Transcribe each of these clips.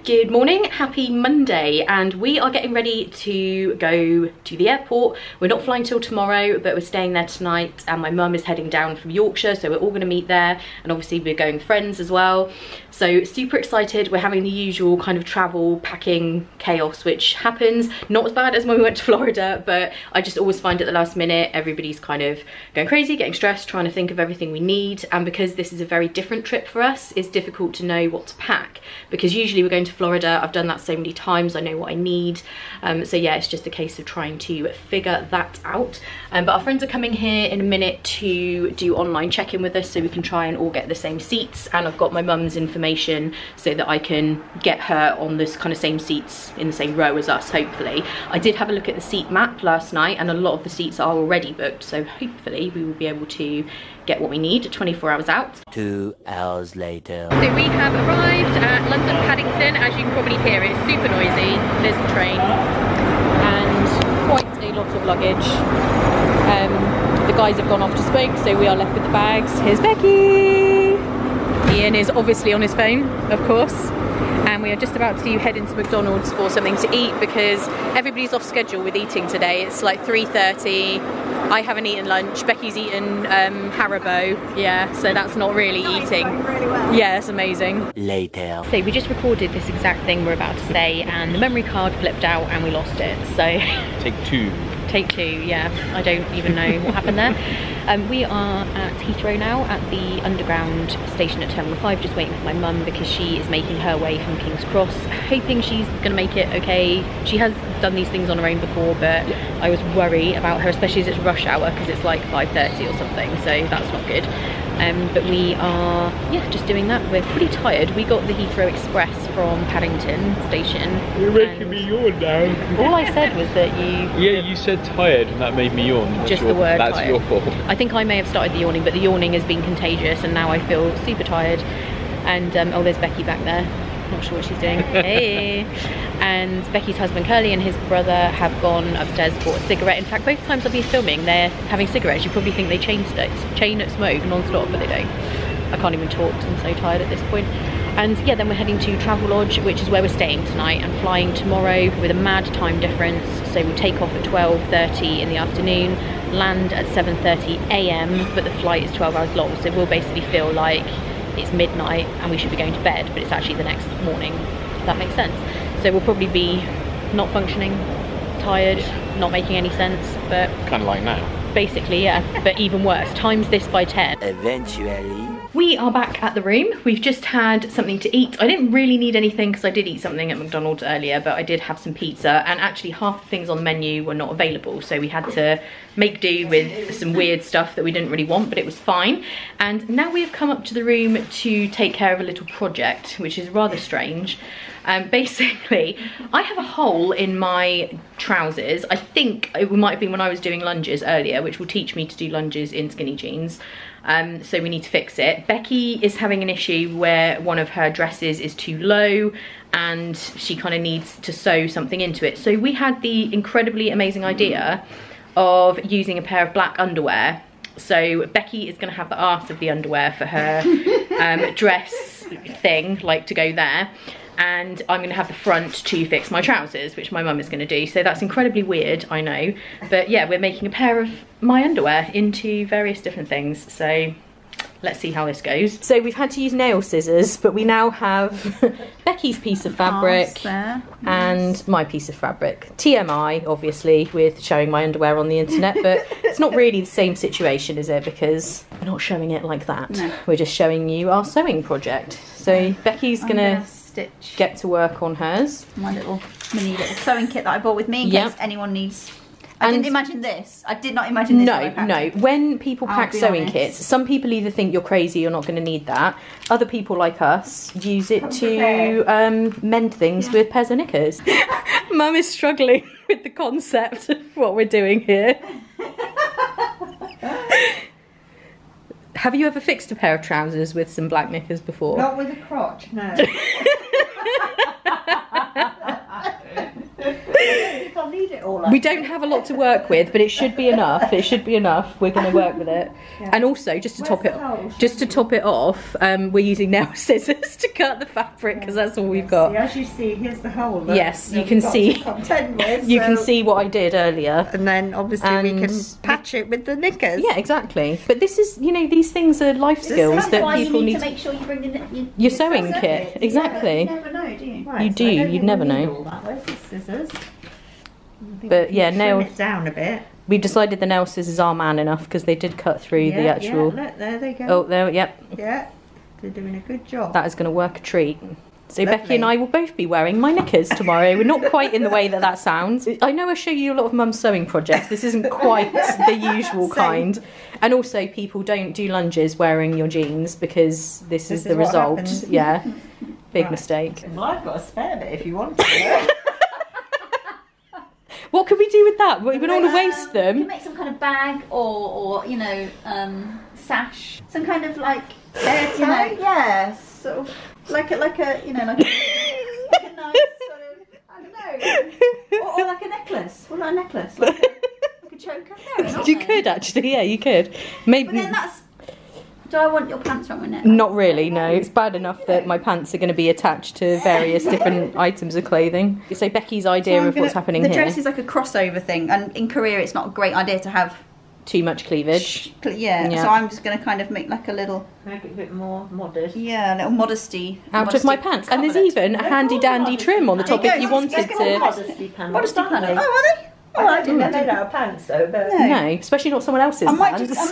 Good morning, happy Monday, and we are getting ready to go to the airport. We're not flying till tomorrow, but we're staying there tonight, and my mum is heading down from Yorkshire, so we're all going to meet there, and obviously we're going with friends as well. So super excited. We're having the usual kind of travel packing chaos which happens, not as bad as when we went to Florida, but I just always find at the last minute everybody's kind of going crazy, getting stressed, trying to think of everything we need, and because this is a very different trip for us, it's difficult to know what to pack, because usually we're going to Florida. I've done that so many times, I know what I need. So yeah, it's just a case of trying to figure that out. But our friends are coming here in a minute to do online check-in with us so we can try and all get the same seats, and I've got my mum's information so that I can get her on this kind of same seats in the same row as us, hopefully. I did have a look at the seat map last night and a lot of the seats are already booked, so hopefully we will be able to get what we need 24 hours out. 2 hours later. So we have arrived at London Paddington. As you can probably hear, it's super noisy. There's the train and quite a lot of luggage. The guys have gone off to smoke, so we are left with the bags. Here's Becky. Ian is obviously on his phone, of course. And we are just about to head into McDonald's for something to eat because everybody's off schedule with eating today. It's like 3:30. I haven't eaten lunch. Becky's eaten Haribo. Yeah, so that's not really eating. Really well. Yeah, it's amazing. Later. So we just recorded this exact thing we're about to say and the memory card flipped out and we lost it. So Take two. Take two, yeah. I don't even know what happened there. We are at Heathrow now at the underground station at Terminal 5, just waiting for my mum because she is making her way from King's Cross, hoping she's going to make it okay. She has done these things on her own before, but I always worry about her, especially as it's rush hour because it's like 5:30 or something, so that's not good. But we are, yeah, just doing that. We're pretty tired. We got the Heathrow Express from Paddington Station. You're making me yawn now. All I said was that you... Yeah, you said tired and that made me yawn. Just the word That's tired. your fault. I think I may have started the yawning, but the yawning has been contagious and now I feel super tired. And oh, there's Becky back there. Not sure what she's doing. Hey. And Becky's husband Curly and his brother have gone upstairs for a cigarette. In fact, both times I've been filming, they're having cigarettes. You probably think they chain smoke non-stop, but they don't. I can't even talk because I'm so tired at this point. And yeah, then we're heading to Travelodge, which is where we're staying tonight, and flying tomorrow with a mad time difference. So we take off at 12:30 in the afternoon, land at 7:30 AM, but the flight is 12 hours long. So it will basically feel like it's midnight and we should be going to bed, but it's actually the next morning, if that makes sense. So we'll probably be not functioning, tired, not making any sense, but Kind of like now. basically, yeah, but even worse, times this by 10. Eventually. We are back at the room. We've just had something to eat. I didn't really need anything because I did eat something at McDonald's earlier, but I did have some pizza, and actually half the things on the menu were not available, so we had to make do with some weird stuff that we didn't really want, but it was fine. And now we have come up to the room to take care of a little project, which is rather strange. Basically, I have a hole in my trousers. I think it might have been when I was doing lunges earlier, which will teach me to do lunges in skinny jeans. So we need to fix it. Becky is having an issue where one of her dresses is too low and she kind of needs to sew something into it. So we had the incredibly amazing idea of using a pair of black underwear. So Becky is going to have the arse of the underwear for her dress thing, like to go there. And I'm going to have the front to fix my trousers, which my mum is going to do. So that's incredibly weird, I know. But yeah, we're making a pair of my underwear into various different things. So let's see how this goes. So we've had to use nail scissors, but we now have Becky's piece of fabric and my piece of fabric. TMI, obviously, with showing my underwear on the internet, but it's not really the same situation, is it? Because we're not showing it like that. No. We're just showing you our sewing project. So Becky's gonna get to work on hers. My little mini sewing kit that I bought with me in case anyone needs. I didn't imagine this. I did not imagine this. No. When people pack sewing kits, some people either think you're crazy, you're not going to need that. Other people like us use it to mend things with pairs of knickers. Mum is struggling with the concept of what we're doing here. Have you ever fixed a pair of trousers with some black knickers before? Not with a crotch, no. I'll need it all We don't have a lot to work with, but it should be enough. It should be enough. We're going to work with it. Yeah. And also, just to top it off, we're using nail scissors to cut the fabric because that's all we've got. See, as you see, here's the hole. Yes, you can see. You can see what I did earlier. And then obviously we can patch it with the knickers. Yeah, exactly. But this is, you know, these things are life skills that people need to make sure you bring your sewing kit. Exactly. You never know, do you? Right, You do, you'd never know. All that. Where's the scissors? But yeah, nail it down a bit. We decided the nail scissors are man enough because they did cut through the actual. Yeah, look, there they go. Oh, there, yep. Yeah, they're doing a good job. That is going to work a treat. So Lovely. Becky and I will both be wearing my knickers tomorrow. We're not quite in the way that sounds. I know I show you a lot of mum's sewing projects. This isn't quite the usual kind. And also, people don't do lunges wearing your jeans because this is the result. Happens. Yeah, big Right. mistake. Well, I've got a spare bit if you want it. What could we do with that? We don't want to waste You them. can make some kind of bag or you know, sash. Some kind of like, you know, yeah, sort of like a you know, like a nice sort of, I don't know, or like a necklace. What about a necklace? Like a choker? No, You could actually, yeah, you could. Maybe. But then that's. Do I want your pants around my neck? Not really, no. It's bad enough that my pants are going to be attached to various different items of clothing. So Becky's idea of what's happening the here. dress is like a crossover thing, and in Korea it's not a great idea to have Too much cleavage. Yeah, Yeah. so I'm just going to kind of make like a little, Make it a bit more modest. yeah, a little modesty. Out of my pants. And there's even a handy dandy trim on the top There if you you go. wanted Let's go to. Modesty panel. Modesty panel. Oh, are they? Oh, I didn't know they'd out pants though, but No. No, especially not someone else's I might pants. just,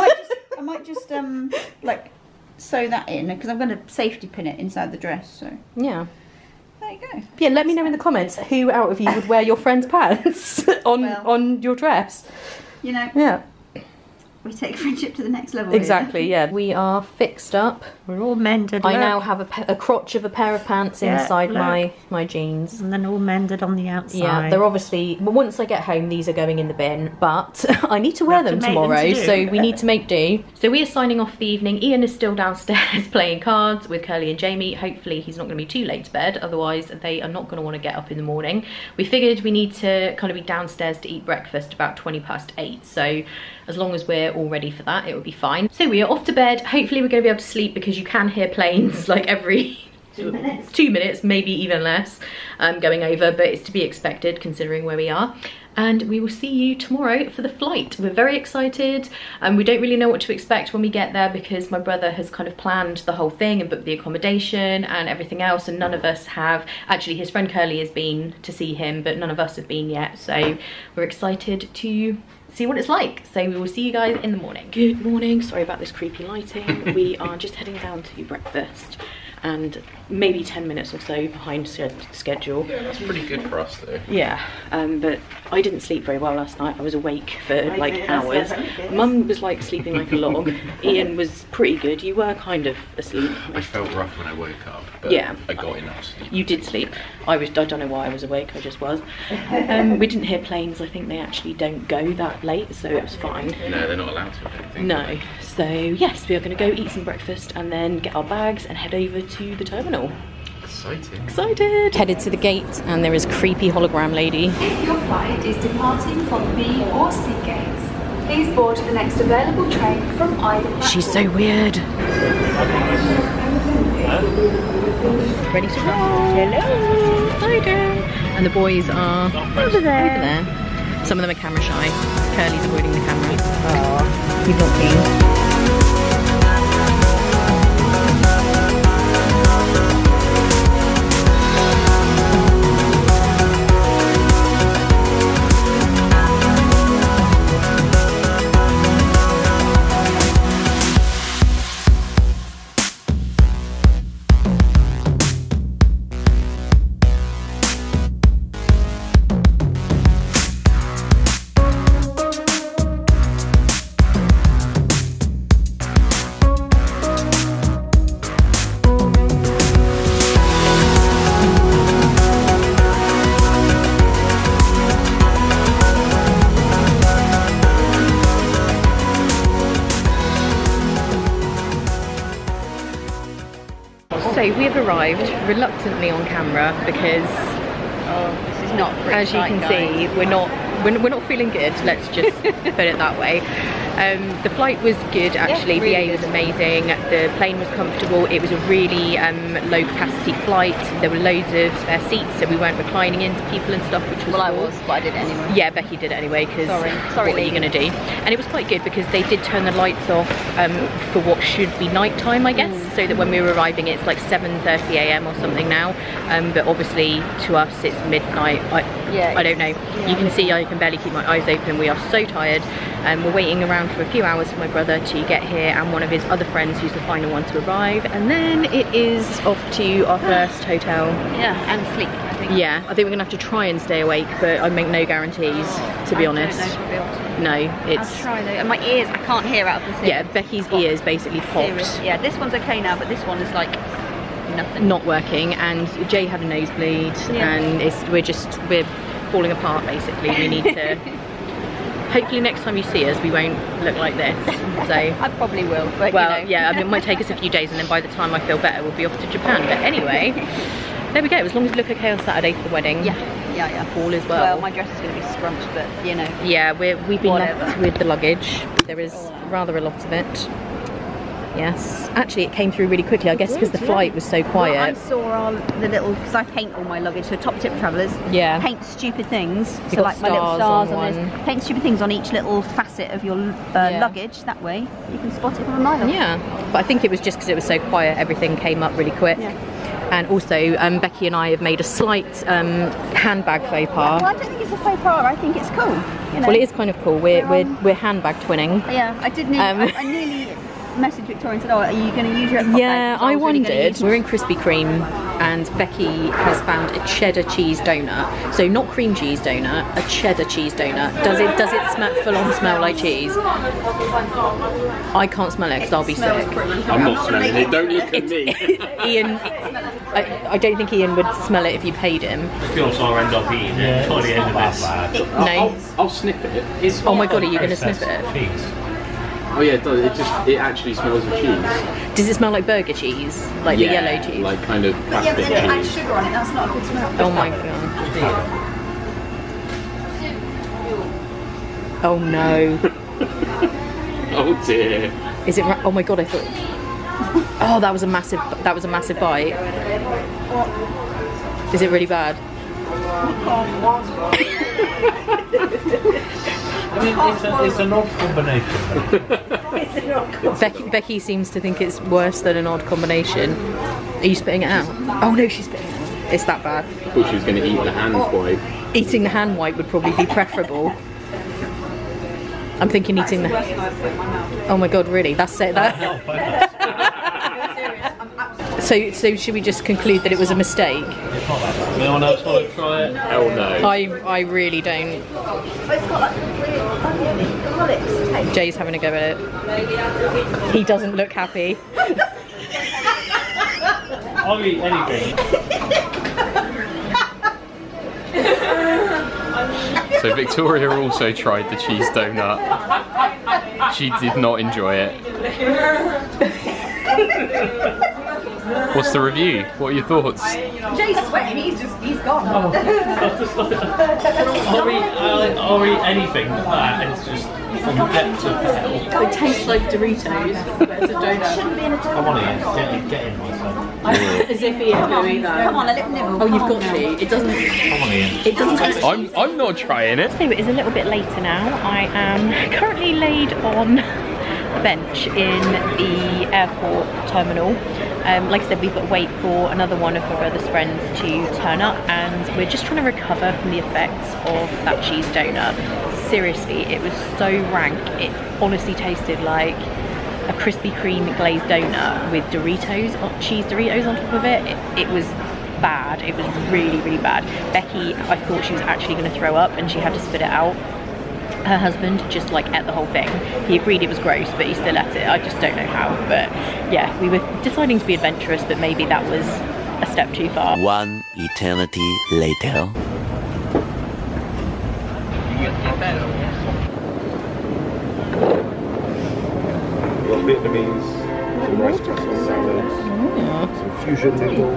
like sew that in because I'm going to safety pin it inside the dress. So Yeah. there you go. Yeah, let me know in the comments who out of you would wear your friend's pants on your dress. You know, Yeah. we take friendship to the next level. Exactly, yeah. We are fixed up. we're all mended. I look. now have a crotch of a pair of pants Yeah, inside look. my jeans. And then all mended on the outside. Yeah, they're obviously, well, once I get home, these are going in the bin, but I need to wear have to them make them tomorrow, to do. so we need to make do. So we are signing off the evening. Ian is still downstairs playing cards with Curly and Jamie. Hopefully he's not going to be too late to bed, otherwise they are not going to want to get up in the morning. We figured we need to kind of be downstairs to eat breakfast about 8:20, so as long as we're all ready for that, it will be fine. So we are off to bed. Hopefully we're going to be able to sleep because you can hear planes like every 2 minutes, maybe even less, going over, but it's to be expected considering where we are. And we will see you tomorrow for the flight. We're very excited, and we don't really know what to expect when we get there because my brother has kind of planned the whole thing and booked the accommodation and everything else, and none of us have. Actually, his friend Curly has been to see him, but none of us have been yet, so we're excited to see what it's like. So we will see you guys in the morning. Good morning, sorry about this creepy lighting. We are just heading down to breakfast and maybe 10 minutes or so behind schedule. Yeah, that's pretty good for us though. Yeah, but I didn't sleep very well last night. I was awake for like hours. Mum was like sleeping like a log. Ian was pretty good. You were kind of asleep. I felt rough when I woke up, but Yeah. I got enough sleep. You did sleep. I don't know why I was awake, I just was. We didn't hear planes. I think they actually don't go that late, so it was fine. No, they're not allowed to, I don't think. No. So yes, we are going to go eat some breakfast and then get our bags and head over to the terminal. Exciting. Excited! Headed to the gate and there is a creepy hologram lady. If your flight is departing from B or C gates, please board the next available train from either platform. She's so weird. Ready to roll. Hello. Hi there. And the boys are over there. Some of them are camera shy. Curly's avoiding the camera. Oh, he's not keen. So we have arrived reluctantly on camera because This is not as you can see, we're not we're not feeling good, let's just put it that way. The flight was good actually, really BA was amazing, the plane was comfortable, it was a really low capacity flight, there were loads of spare seats so we weren't reclining into people and stuff, which was Well, I cool. was, but I did it anyway. Yeah, Becky did it anyway because Sorry, what are you going to do? And it was quite good because they did turn the lights off for what should be night time, I guess, so that when we were arriving it's like 7:30 AM or something now, but obviously to us it's midnight. I don't know. You can see I can barely keep my eyes open. We are so tired. We're waiting around for a few hours for my brother to get here and one of his other friends who's the final one to arrive, and then it is off to our first hotel. Yeah, and sleep, I think. Yeah, I think we're gonna have to try and stay awake, but I make no guarantees, to be honest. No, it's... I'll try though. And my ears, I can't hear out of the thing. Yeah, Becky's ears basically popped. Yeah, this one's okay now, but this one is like nothing. Not working, and Jay had a nosebleed, and we're falling apart basically. We need to... Hopefully next time you see us we won't look like this. So I probably will, but well, you know. yeah, I mean it might take us a few days and then by the time I feel better we'll be off to Japan. But anyway, there we go, as long as we look okay on Saturday for the wedding. Yeah. All is well. Well, my dress is going to be scrunched, but you know. Yeah, we've been Whatever. left with the luggage. There is rather a lot of it. Yes, actually it came through really quickly, I guess because the flight was so quiet. Well, I saw the little, because I paint all my luggage, so top tip travellers. Yeah. Paint stupid things. You So got like my little stars stars on on one. this. Paint stupid things on each little facet of your luggage. That way you can spot it from a mile off. Yeah, but I think it was just because it was so quiet, everything came up really quick. Yeah. And also Becky and I have made a slight handbag faux pas. Well, I don't think it's a faux pas. I think it's cool. You know? Well, it is kind of cool. We're handbag twinning. Yeah, I did. I nearly messaged Victoria and said, "Oh, are you going to use your?" Yeah, I wondered. We're in Krispy Kreme, and Becky has found a cheddar cheese donut. So not cream cheese donut, a cheddar cheese donut. Does it smell full on smell like cheese? I can't smell it because I'll be sick. I'm not smelling it. Don't look at me. Ian, I don't think Ian would smell it if you paid him. Feels I'll end up eating it by the end of this. No. I'll sniff it. Oh my god, are you going to sniff it? Cheese. Oh yeah, it does. It actually smells of cheese. Does it smell like burger cheese? Like the yellow cheese? Like kind of plastic Yeah, but then add cheese. sugar on it. That's not a good smell. Oh my god. Oh no. Oh dear. Is it oh my god, I thought... Oh, that was a massive bite. Is it really bad? I mean, it's an odd combination. Becky seems to think it's worse than an odd combination. Are you spitting it out? Oh no, she's spitting it out. It's that bad. I thought she was going to eat the hand wipe. Eating the hand wipe would probably be preferable. I'm thinking eating the... Oh my god, really? That's it. So should we just conclude that it was a mistake? Anyone else want to try it? Hell no. I really don't. It's got like a weird taste. Jay's having a go at it. He doesn't look happy. I'll eat anything. So Victoria also tried the cheese donut. She did not enjoy it. What's the review? What are your thoughts? Jay's sweating. He's gone. I'll eat anything like that. It's just from depth of hell. It tastes like Doritos, but it's a donut. I want to get in myself. As if Ian will eat that. Come on, a little nibble. Oh, you've got to. It doesn't. Come on, Ian. It doesn't. I'm not trying it. So it is a little bit later now. I am currently laid on a bench in the airport terminal. Like I said, we've got to wait for another one of my brother's friends to turn up, and we're just trying to recover from the effects of that cheese donut. Seriously, it was so rank. It honestly tasted like a Krispy Kreme glazed donut with Doritos, cheese Doritos on top of it. It was bad. It was really, really bad. Becky, I thought she was actually going to throw up and she had to spit it out. Her husband just like ate the whole thing. He agreed it was gross, but he still ate it. I just don't know how. But yeah, we were deciding to be adventurous, but maybe that was a step too far. One eternity later. We've got Vietnamese, some rice pasta salads, some fusion noodle.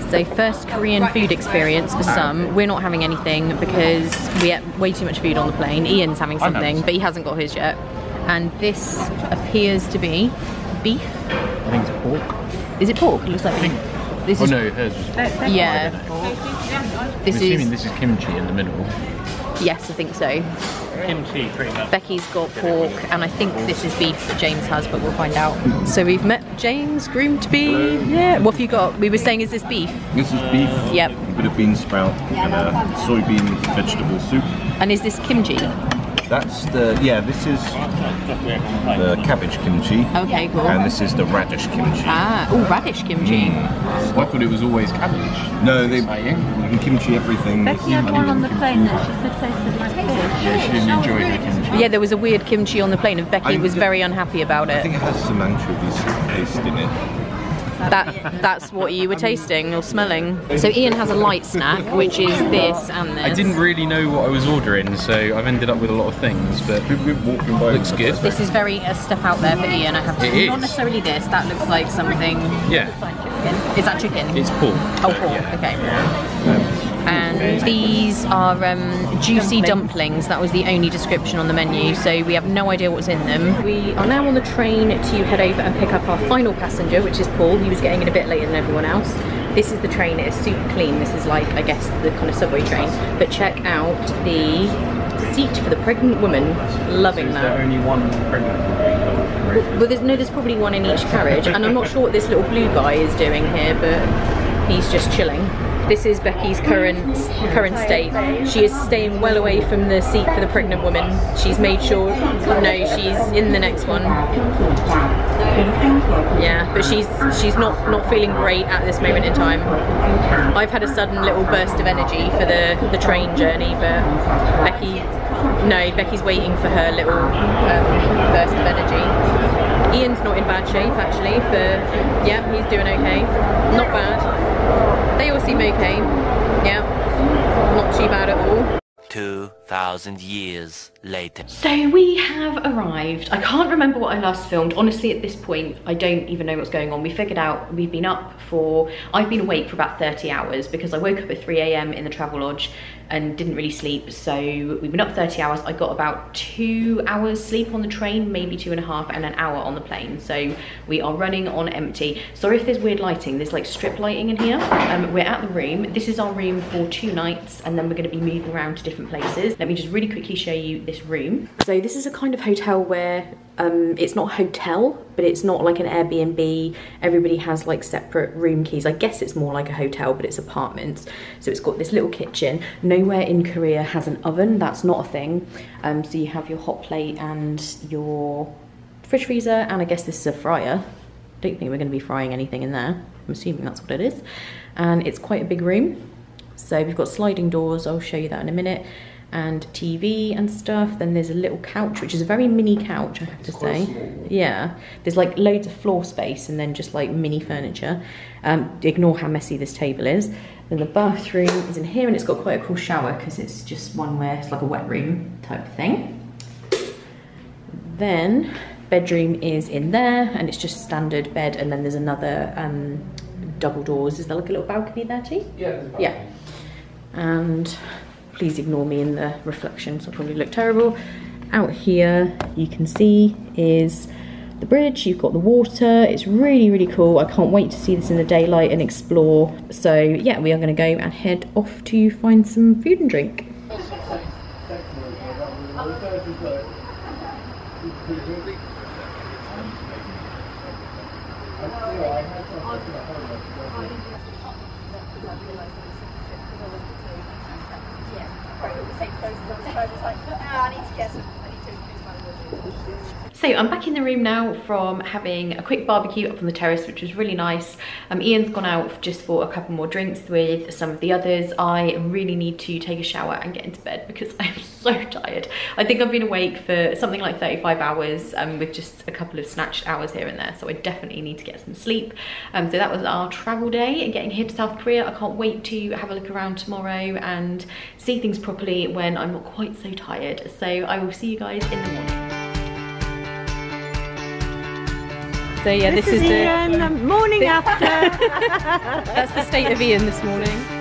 So first Korean food experience for some. We're not having anything because we ate way too much food on the plane. Ian's having something, but he hasn't got his yet. And this appears to be beef. I think it's pork. Is it pork? It looks like beef. This is, no, hers was pork. Yeah. This is kimchi in the middle. Yes, I think so. Kimchi, pretty much. Becky's got pork, and I think this is beef that James has, but we'll find out. So we've met James, groomed to be. Hello. Yeah. What have you got? We were saying, is this beef? This is beef. Yep. A bit of bean sprout and a soybean vegetable soup. And is this kimchi? That's the, this is the cabbage kimchi. Okay, cool. And this is the radish kimchi. Ah, oh, radish kimchi. I thought it was always cabbage. No, you can kimchi everything. Becky had one on the plane that she said tasted like fish. Yeah, she didn't enjoy the kimchi. Yeah, there was a weird kimchi on the plane, and Becky was very unhappy about I it. think it has some anchovies paste in it. That's what you were tasting or smelling. So Ian has a light snack, which is this and this. I didn't really know what I was ordering, so I've ended up with a lot of things, but looks good. This is very a step out there for Ian, I have to say. It Not is. necessarily this, that looks like something. Yeah. Is that chicken? It's pork. Oh, pork, okay. And these are juicy dumplings. That was the only description on the menu, so we have no idea what's in them. We are now on the train to head over and pick up our final passenger, which is Paul. He was getting in a bit later than everyone else. This is the train, it is super clean. This is like, I guess, the kind of subway train. But check out the seat for the pregnant woman. Loving that. Is there only one pregnant woman? Well, there's probably one in each carriage, and I'm not sure what this little blue guy is doing here, but he's just chilling. This is Becky's current state. She is staying well away from the seat for the pregnant woman. She's made sure, no, she's in the next one. Yeah, but she's not feeling great at this moment in time. I've had a sudden little burst of energy for the train journey, but Becky's waiting for her little burst of energy. Ian's not in bad shape actually, but yeah, he's doing okay. Not bad. They all seem okay. Yeah, not too bad at all. 2,000 years later. So we have arrived. I can't remember what I last filmed. Honestly, at this point, I don't even know what's going on. We figured out I've been awake for about 30 hours because I woke up at 3 AM in the Travelodge and didn't really sleep. So we've been up 30 hours. I got about 2 hours sleep on the train, maybe 2.5, and an hour on the plane. So we are running on empty. Sorry if there's weird lighting. There's like strip lighting in here. We're at the room. This is our room for 2 nights, and then we're gonna be moving around to different places. Let me just really quickly show you this room. So this is a kind of hotel where it's not a hotel, but it's not like an Airbnb. Everybody has like separate room keys. I guess it's more like a hotel, but it's apartments. So it's got this little kitchen. Nowhere in Korea has an oven. That's not a thing. So you have your hot plate and your fridge freezer, and I guess this is a fryer. Don't think we're going to be frying anything in there. I'm assuming that's what it is. And it's quite a big room. So we've got sliding doors. I'll show you that in a minute. And TV and stuff. Then there's a little couch, which is a very mini couch, I have to say. Yeah, there's like loads of floor space and then just like mini furniture. Ignore how messy this table is. Then the bathroom is in here, and it's got quite a cool shower because it's just one where it's like a wet room type of thing. Then bedroom is in there, and it's just standard bed, and then there's another double doors. Is there like a little balcony there too? Yeah. Yeah. And please ignore me in the reflections, I'll probably look terrible. Out here, you can see, is the bridge. You've got the water. It's really, really cool. I can't wait to see this in the daylight and explore. So yeah, we are gonna go and head off to find some food and drink. So I'm back in the room now from having a quick barbecue up on the terrace, which was really nice. Ian's gone out just for a couple more drinks with some of the others. I really need to take a shower and get into bed because I'm so tired. I think I've been awake for something like 35 hours with just a couple of snatched hours here and there. So I definitely need to get some sleep. So that was our travel day and getting here to South Korea. I can't wait to have a look around tomorrow and see things properly when I'm not quite so tired. So I will see you guys in the morning. So yeah, this is the morning morning after. That's the state of Ian this morning.